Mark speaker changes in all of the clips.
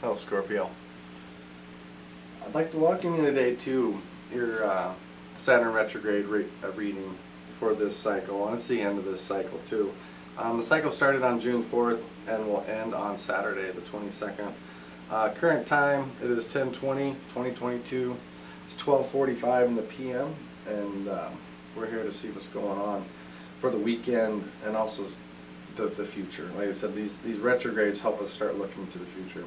Speaker 1: Hello, Scorpio. I'd like to welcome you today to your Saturn retrograde reading for this cycle, and it's the end of this cycle too. The cycle started on June 4th and will end on Saturday the 22nd. Current time, it is 10/20/2022. It's 12:45 in the PM, and we're here to see what's going on for the weekend and also the future. Like I said, these retrogrades help us start looking to the future.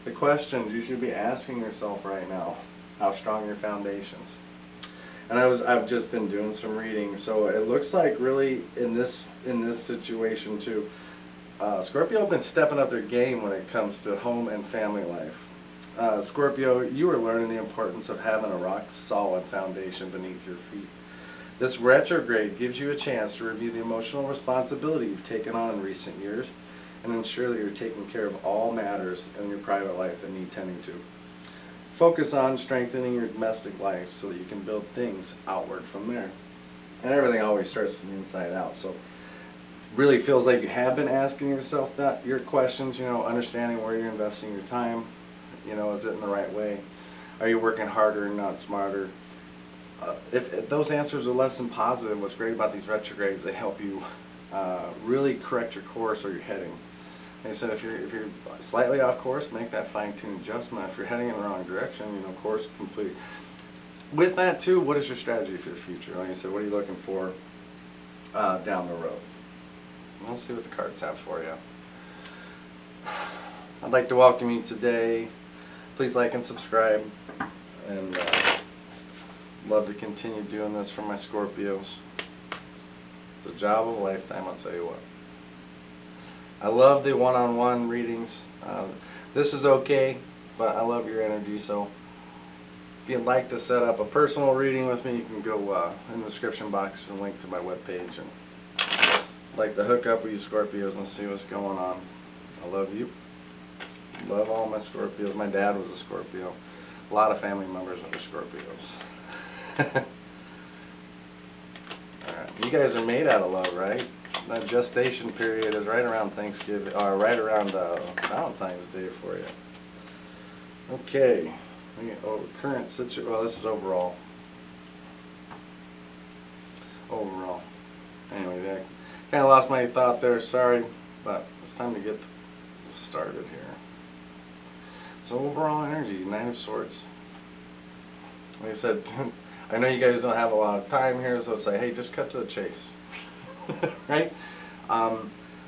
Speaker 1: The questions you should be asking yourself right now: how strong are your foundations? And I've just been doing some reading, so it looks like really in this situation too, Scorpio have been stepping up their game when it comes to home and family life. Scorpio, you are learning the importance of having a rock solid foundation beneath your feet. This retrograde gives you a chance to review the emotional responsibility you've taken on in recent years and ensure that you're taking care of all matters in your private life that need tending to. Focus on strengthening your domestic life so that you can build things outward from there. And everything always starts from the inside out. So really feels like you have been asking yourself your questions, understanding where you're investing your time, is it in the right way? Are you working harder and not smarter? If those answers are less than positive, what's great about these retrogrades, they help you really correct your course or your heading. Like I said, if you're slightly off course, make that fine-tuned adjustment. If you're heading in the wrong direction, course complete. With that too, what is your strategy for the future? Like I said, what are you looking for down the road? Let's see what the cards have for you. I'd like to welcome you today. Please like and subscribe, and love to continue doing this for my Scorpios. It's a job of a lifetime, I'll tell you what. I love the one-on-one readings. This is okay, but I love your energy, so if you'd like to set up a personal reading with me, you can go in the description box and link to my webpage. And I'd like to hook up with you Scorpios and see what's going on. I love you. Love all my Scorpios. My dad was a Scorpio. A lot of family members are Scorpios. Alright, you guys are made out of love, right? That gestation period is right around Thanksgiving, or right around Valentine's Day for you. Okay, current situation. Well, this is overall. Overall. Anyway, I kind of lost my thought there. Sorry, but it's time to get started here. So overall energy, Nine of Swords. Like I said, I know you guys don't have a lot of time here, so it's like, hey, just cut to the chase. Right?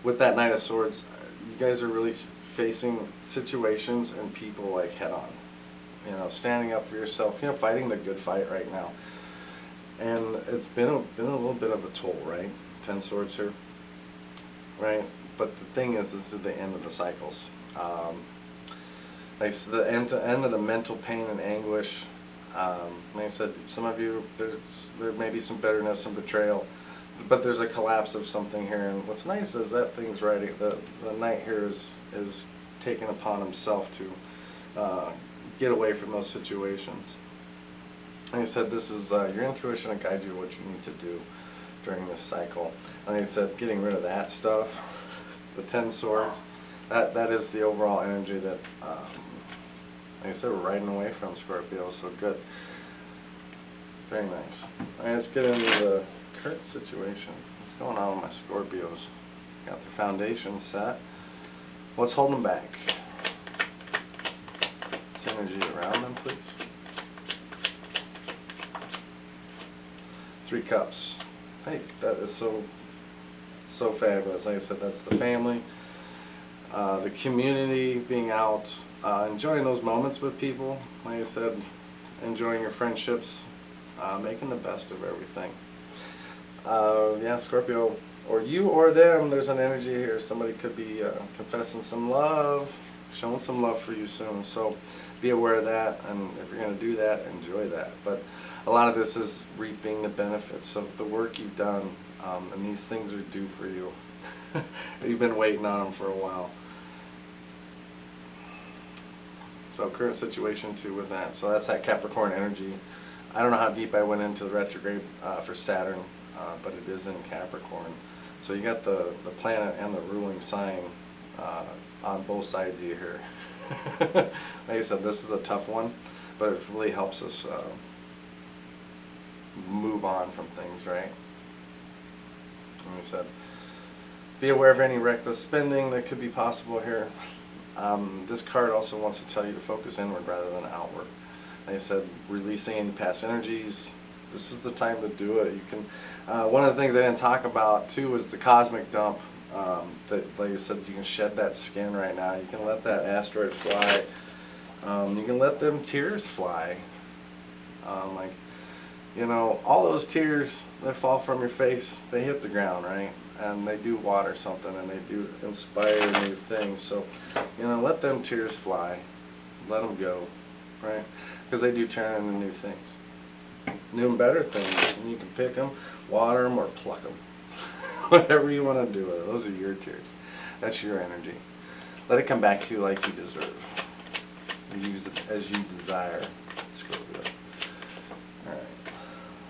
Speaker 1: With that Knight of Swords, you guys are really facing situations and people like head on. Standing up for yourself, fighting the good fight right now. And it's been a little bit of a toll, right? 10 swords here. Right? But the thing is, this is the end of the cycles. Like the end of the mental pain and anguish. Like I said, some of you, there may be some bitterness, some betrayal, but there's a collapse of something here. And what's nice is that thing's right. The knight here is taking upon himself to get away from those situations. Like I said, this is your intuition will guide you what you need to do during this cycle. Like I said, getting rid of that stuff, the 10 swords, that is the overall energy that, like I said, we're riding away from Scorpio, so good. Very nice. Alright, let's get into the current situation. What's going on with my Scorpios? Got their foundation set. What's holding them back? This energy around them, please. 3 cups. Hey, that is so fabulous. Like I said, that's the family, the community, being out, enjoying those moments with people. Like I said, enjoying your friendships, making the best of everything. Yeah, Scorpio, or you or them, there's an energy here. Somebody could be confessing some love, showing some love for you soon. So be aware of that, and if you're going to do that, enjoy that. But a lot of this is reaping the benefits of the work you've done, and these things are due for you. You've been waiting on them for a while. So current situation too with that. So that's that Capricorn energy. I don't know how deep I went into the retrograde for Saturn, but it is in Capricorn. So you got the planet and the ruling sign on both sides of you here. Like I said, this is a tough one, but it really helps us move on from things, right? Like I said, be aware of any reckless spending that could be possible here. This card also wants to tell you to focus inward rather than outward. Like I said, releasing any past energies. This is the time to do it. You can. One of the things I didn't talk about too was the cosmic dump. That, like I said, you can shed that skin right now. You can let that asteroid fly. You can let them tears fly. Like, you know, all those tears that fall from your face, they hit the ground, right? And they do water something, and they do inspire new things. So, you know, let them tears fly. Let them go, right? Because they do turn into new things. New and better things. And you can pick them, water them, or pluck them. Whatever you want to do with it. Those are your tears. That's your energy. Let it come back to you like you deserve. Use it as you desire, Scorpio. Alright.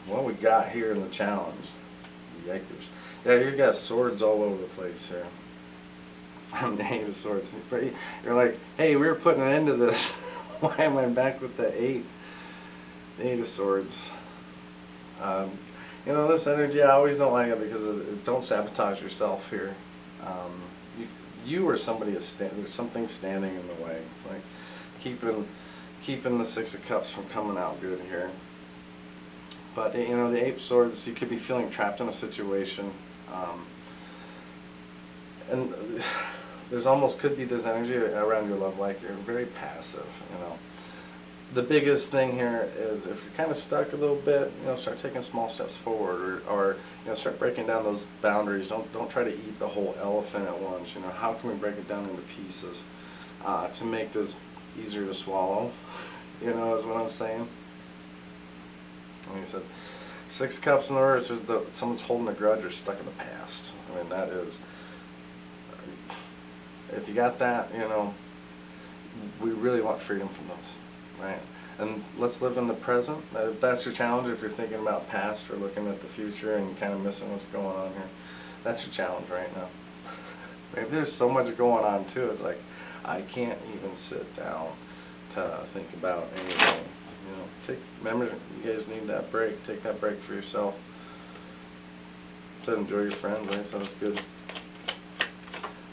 Speaker 1: What we got here in the challenge? Yikers. Yeah, you've got swords all over the place here. I'm the Eight of Swords. You're like, hey, we were putting an end to this. Why am I back with the Eight of Swords? You know, this energy, I always don't like it because don't sabotage yourself here. You or somebody is there's something standing in the way. It's like keeping the Six of Cups from coming out good here. But you know, the Eight of Swords, you could be feeling trapped in a situation, and there's almost could be this energy around your love life. You're very passive, you know. The biggest thing here is if you're kind of stuck a little bit, you know, start taking small steps forward, or you know, start breaking down those boundaries. Don't try to eat the whole elephant at once. You know, how can we break it down into pieces to make this easier to swallow? You know, is what I'm saying. Like I said, Six Cups in the reverse is someone's holding a grudge or stuck in the past. I mean, that is, if you got that, you know, we really want freedom from those. Right, and let's live in the present. If that's your challenge, if you're thinking about past or looking at the future and kind of missing what's going on here, that's your challenge right now. Maybe there's so much going on too. It's like I can't even sit down to think about anything. You know, remember, you guys need that break. Take that break for yourself. To enjoy your friends, right? So that's good.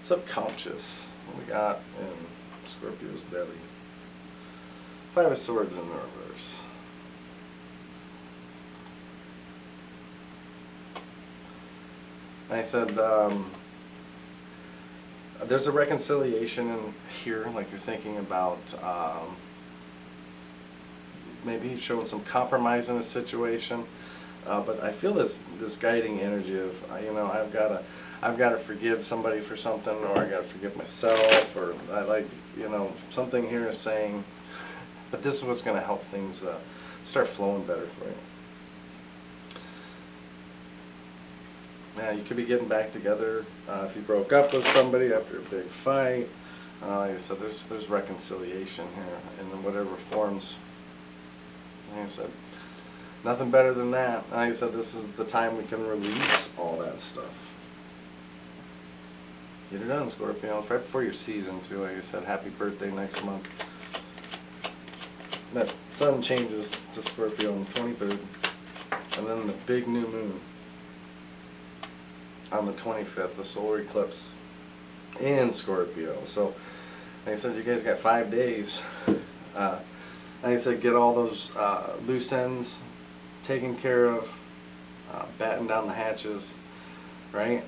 Speaker 1: Subconscious. What we got in Scorpio's belly. Five of Swords in the reverse. I said there's a reconciliation in here, like you're thinking about maybe showing some compromise in a situation, but I feel this guiding energy of you know, I've got to forgive somebody for something, or I got to forgive myself, or I like, you know, something here is saying. But this is what's going to help things start flowing better for you. Yeah, you could be getting back together if you broke up with somebody after a big fight. Like I said, there's reconciliation here in whatever forms. Like I said, nothing better than that. Like I said, this is the time we can release all that stuff. Get it done, Scorpio. It's right before your season too. Like I said, happy birthday next month. That sun changes to Scorpio on the 23rd, and then the big new moon on the 25th, the solar eclipse in Scorpio. So, like I said, you guys got 5 days. Like I said, get all those loose ends taken care of, batten down the hatches, right?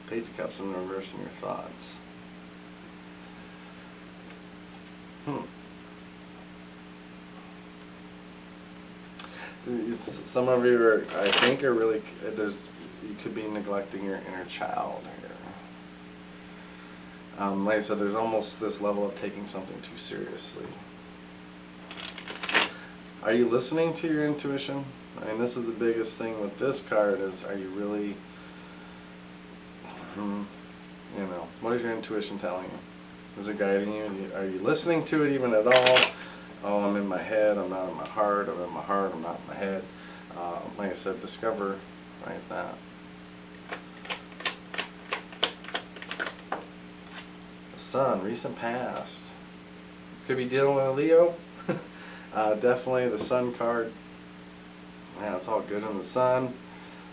Speaker 1: Page of Cups in the reverse in your thoughts. Some of you are, I think, are really, you could be neglecting your inner child here. Like I said, there's almost this level of taking something too seriously. Are you listening to your intuition? I mean, this is the biggest thing with this card is, are you really, you know, what is your intuition telling you? Is it guiding you? Are you listening to it even at all? Oh, I'm in my head, I'm not in my heart, I'm in my heart, I'm not in my head. Like I said, discover, right, that. Sun, recent past. Could be dealing with a Leo. Definitely the Sun card. Yeah, it's all good in the Sun.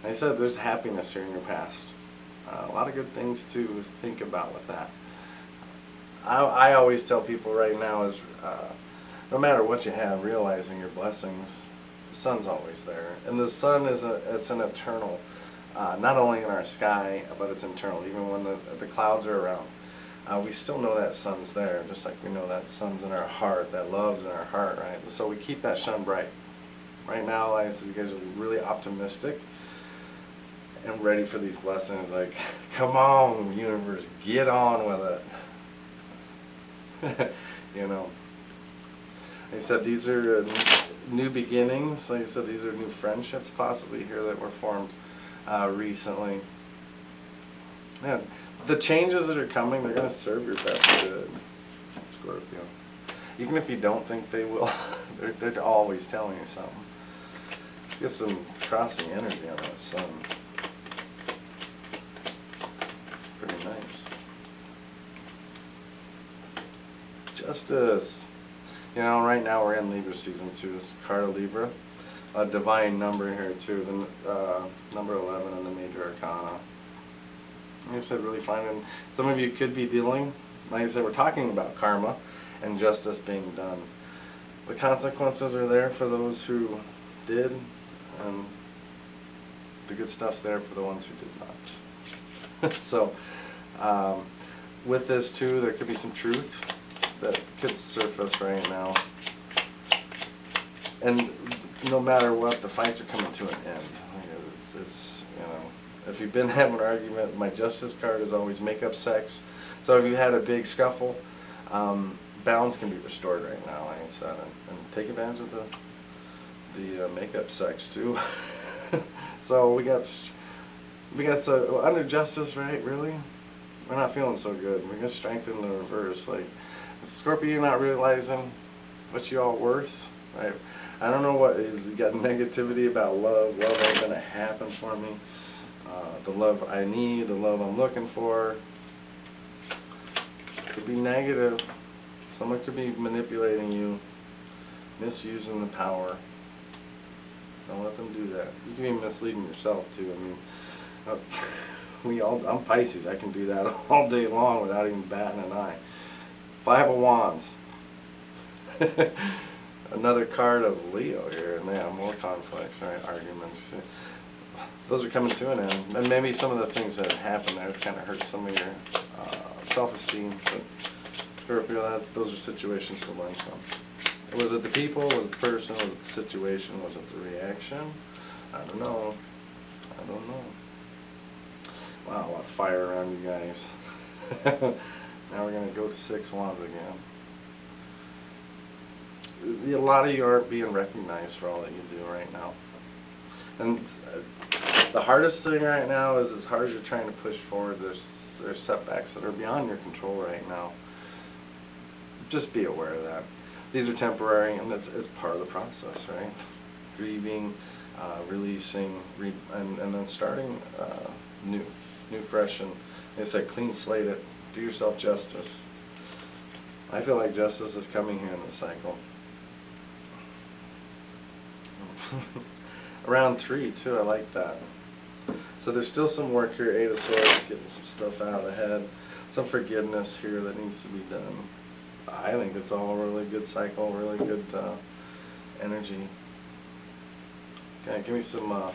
Speaker 1: Like I said, there's happiness here in your past. A lot of good things to think about with that. I always tell people right now is no matter what you have, realizing your blessings, the Sun's always there. And the Sun is it's an eternal, not only in our sky, but it's internal. Even when the clouds are around, we still know that Sun's there, just like we know that Sun's in our heart, that love's in our heart, right? So we keep that sun bright. Right now, like I said, you guys are really optimistic and ready for these blessings. Like, come on, universe, get on with it. You know. Like I said, these are new beginnings. Like I said, these are new friendships possibly here that were formed recently. Yeah, the changes that are coming, they're going to serve your best good, Scorpio. Even if you don't think they will, they're always telling you something. Let's get some crossing energy on that Sun. Pretty nice. Justice. You know, right now we're in Libra season 2. This card of Libra. A divine number here too, the number 11 in the major arcana. Like I said, really finding, some of you could be dealing, like I said, we're talking about karma and justice being done. The consequences are there for those who did, and the good stuff's there for the ones who did not. So, with this too, there could be some truth that could surface right now. And no matter what, the fights are coming to an end. It's you know, if you've been having an argument, my justice card is always make up sex. So if you had a big scuffle, balance can be restored right now, like I said, and take advantage of the make-up sex too. So we got so under justice, right? Really, we're not feeling so good. We're gonna strengthen the reverse. Like Scorpio, you're not realizing what you all worth, right? I don't know what is, you got negativity about love. Love ain't gonna happen for me. The love I need, the love I'm looking for, could be negative. Someone could be manipulating you, misusing the power. Don't let them do that. You can be misleading yourself too. I mean, I'm Pisces. I can do that all day long without even batting an eye. 5 of Wands. Another card of Leo here, and yeah, more conflicts, right? Arguments. Those are coming to an end, and maybe some of the things that happened there kind of hurt some of your self-esteem. But Scorpio, those are situations to learn from. Was it the people? Was it the person? Was it the situation? Was it the reaction? I don't know. I don't know. Wow, a lot of fire around you guys. Now we're going to go to 6 Wands again. A lot of you aren't being recognized for all that you do right now. And the hardest thing right now is, as hard as you're trying to push forward, there's setbacks that are beyond your control right now. Just be aware of that. These are temporary, and it's part of the process, right? Grieving, releasing, and then starting new, fresh, and like I said, clean slate it. Do yourself justice. I feel like justice is coming here in this cycle. Around 3 too, I like that. So there's still some work here, 8 of Swords, getting some stuff out of the head. Some forgiveness here that needs to be done. I think it's all a really good cycle, really good energy. Okay, give me some, what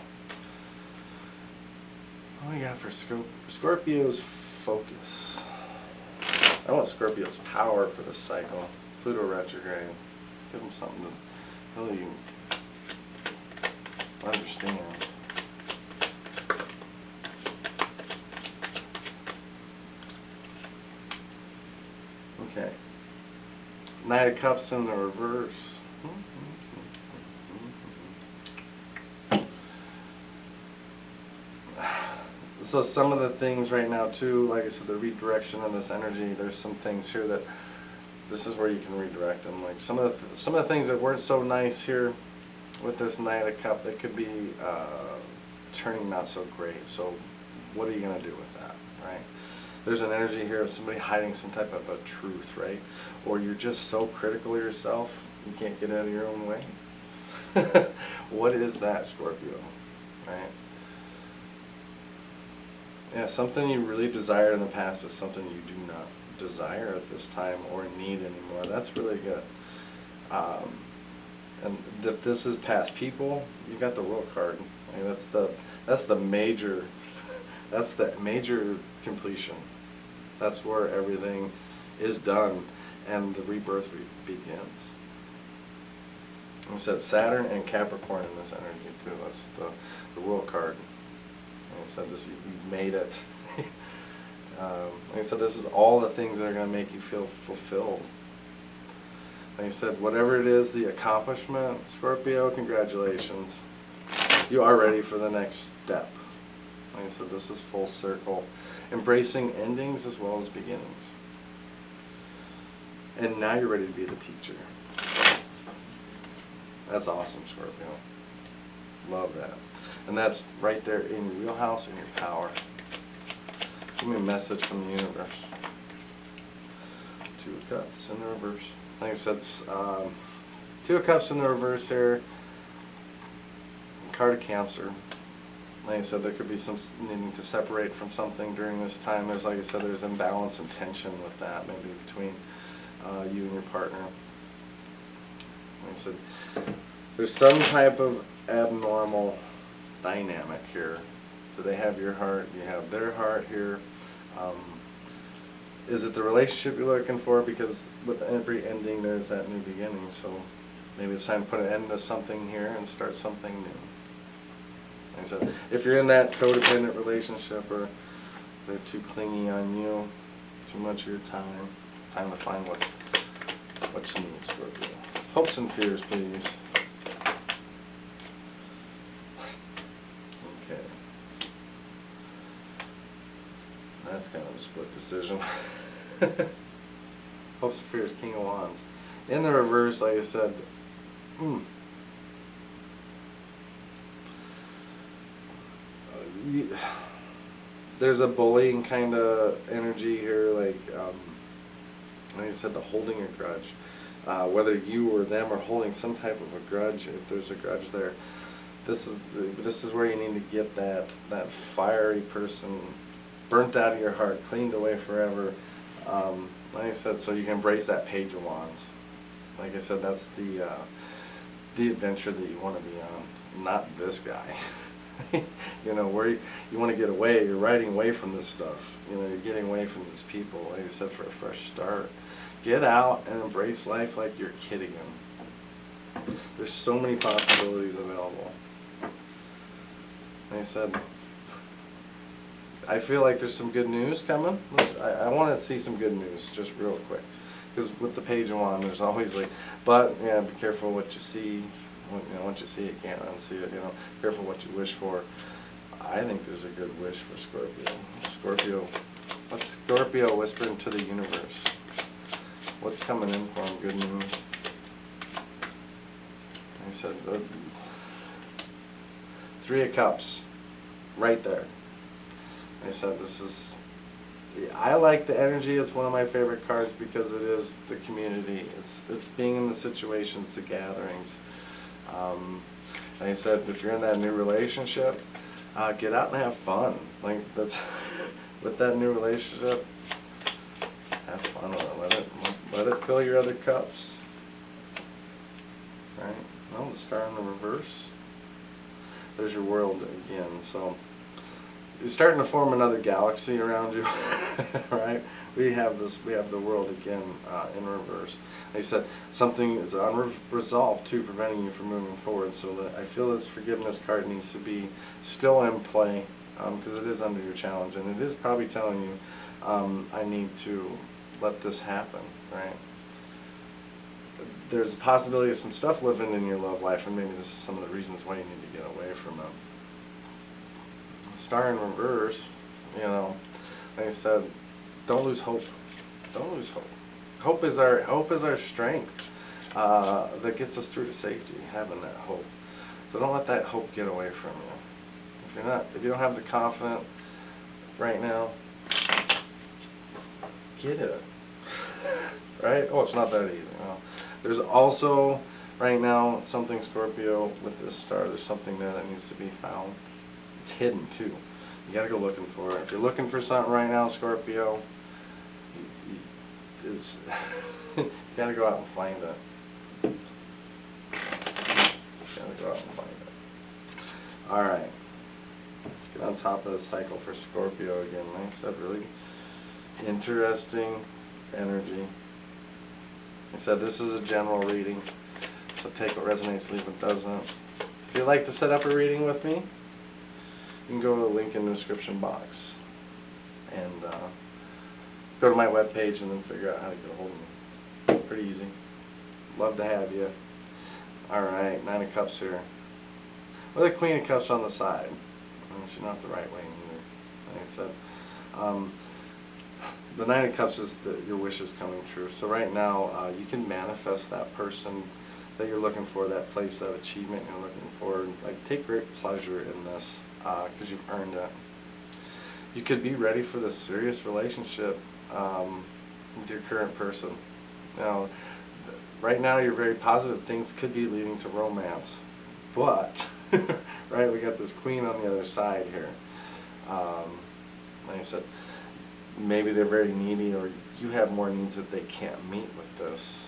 Speaker 1: do we got for Scorpio's focus? I want Scorpio's power for this cycle. Pluto retrograde. Give them something to really understand. Okay. Knight of Cups in the reverse. So some of the things right now too, like I said, the redirection of this energy, there's some things here that this is where you can redirect them. Like some of the things that weren't so nice here with this Knight of Cup, they could be turning not so great. So what are you going to do with that, right? There's an energy here of somebody hiding some type of a truth, right? Or you're just so critical of yourself, you can't get out of your own way. What is that, Scorpio? Right? Yeah, something you really desired in the past is something you do not desire at this time or need anymore. That's really good. And if this is past people, you got the World card. I mean, that's the major completion. That's where everything is done and the rebirth begins. I said Saturn and Capricorn in this energy too. That's the World card. Like I said, this, you've made it. Like I said, this is all the things that are going to make you feel fulfilled. Like I said, whatever it is, the accomplishment, Scorpio, congratulations. You are ready for the next step. Like I said, this is full circle. Embracing endings as well as beginnings. And now you're ready to be the teacher. That's awesome, Scorpio. Love that. And that's right there in your wheelhouse and your power. Give me a message from the universe. Two of Cups in the reverse. Like I said, Two of Cups in the reverse here. Card of Cancer. Like I said, there could be some needing to separate from something during this time. There's, like I said, there's imbalance and tension with that, maybe between you and your partner. Like I said, there's some type of abnormal dynamic here. Do they have your heart? Do you have their heart here? Is it the relationship you're looking for? Because with every ending, there's that new beginning. So maybe it's time to put an end to something here and start something new. Like I said, if you're in that codependent relationship or they're too clingy on you, too much of your time, time to find what you need, Scorpio. Hopes and fears, please. Okay. That's kind of a split decision. Hopes and fears, King of Wands. In the reverse, like I said, there's a bullying kind of energy here, like I said, the holding a grudge. Whether you or them are holding some type of a grudge, if there's a grudge there, this is where you need to get that fiery person burnt out of your heart, cleaned away forever. Like I said, so you can embrace that Page of Wands. Like I said, that's the adventure that you want to be on, not this guy. You know, where you want to get away, you're riding away from this stuff. You know, you're getting away from these people, like I said, for a fresh start. Get out and embrace life like you're a kid again. There's so many possibilities available. Like I said, I feel like there's some good news coming. I want to see some good news, just real quick. Because with the Page of Wands, there's always like, but yeah, be careful what you see. You know, once you see it, you can't unsee it. You know, careful what you wish for. I think there's a good wish for Scorpio. A Scorpio whispering to the universe. What's coming in for him? Good news. I said, Three of Cups, right there. I said, this is. I like the energy. It's one of my favorite cards because it is the community. It's being in the situations, the gatherings. Like I said, if you're in that new relationship, get out and have fun. Like that's with that new relationship, have fun with it. Let it fill your other cups. Right? Well, the Star in the reverse. There's your world again. So you're starting to form another galaxy around you, right? We have the world again in reverse. Like I said, something is unresolved too, preventing you from moving forward. So I feel this forgiveness card needs to be still in play because it is under your challenge, and it is probably telling you, I need to let this happen, right? There's a possibility of some stuff living in your love life, and maybe this is some of the reasons why you need to get away from it. Star in reverse, you know, like I said, don't lose hope. Don't lose hope. Hope is our strength that gets us through to safety. Having that hope, so don't let that hope get away from you. If you don't have the confidence right now, get it. Right? Oh, it's not that easy. Well, there's also, right now, something, Scorpio, with this star, there's something there that needs to be found. It's hidden too. You gotta go looking for it. If you're looking for something right now, Scorpio, you gotta go out and find it. Gotta go out and find it. Alright. Let's get on top of the cycle for Scorpio again. Like I said, really interesting energy. I said this is a general reading, so take what resonates, leave what doesn't. If you'd like to set up a reading with me, you can go to the link in the description box and go to my webpage and then figure out how to get a hold of me. Pretty easy. Love to have you. Alright, Nine of Cups here. With the Queen of Cups on the side. She's not the right way either. Like I said, the Nine of Cups is your wishes coming true. So right now, you can manifest that person that you're looking for, that place, that achievement you're looking for. Like, take great pleasure in this because you've earned it. You could be ready for this serious relationship with your current person. Now, right now you're very positive. Things could be leading to romance, but right, we got this Queen on the other side here. Like I said, maybe they're very needy, or you have more needs that they can't meet with this.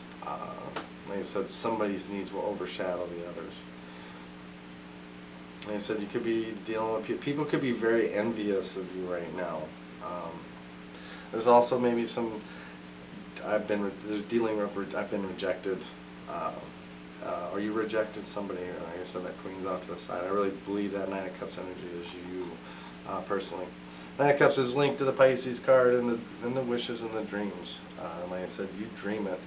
Speaker 1: Like I said, somebody's needs will overshadow the others. Like I said, you could be dealing with people could be very envious of you right now. There's also maybe some I've been rejected, or you rejected somebody. Like I said, that Queen's off to the side. I really believe that Nine of Cups energy is you, personally. Nine of Cups is linked to the Pisces card and the wishes and the dreams. Like I said, you dream it,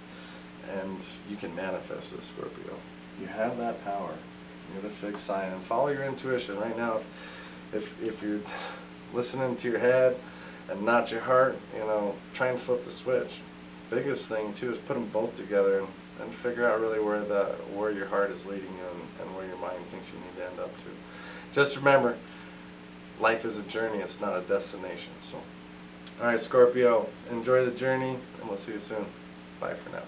Speaker 1: and you can manifest this, Scorpio. You have that power. You're the fixed sign, and follow your intuition. Right now, if you're listening to your head and not your heart, try and flip the switch. Biggest thing too is put them both together and figure out really where your heart is leading you and where your mind thinks you need to end up to. Just remember, life is a journey, it's not a destination. So, alright, Scorpio, enjoy the journey, and we'll see you soon. Bye for now.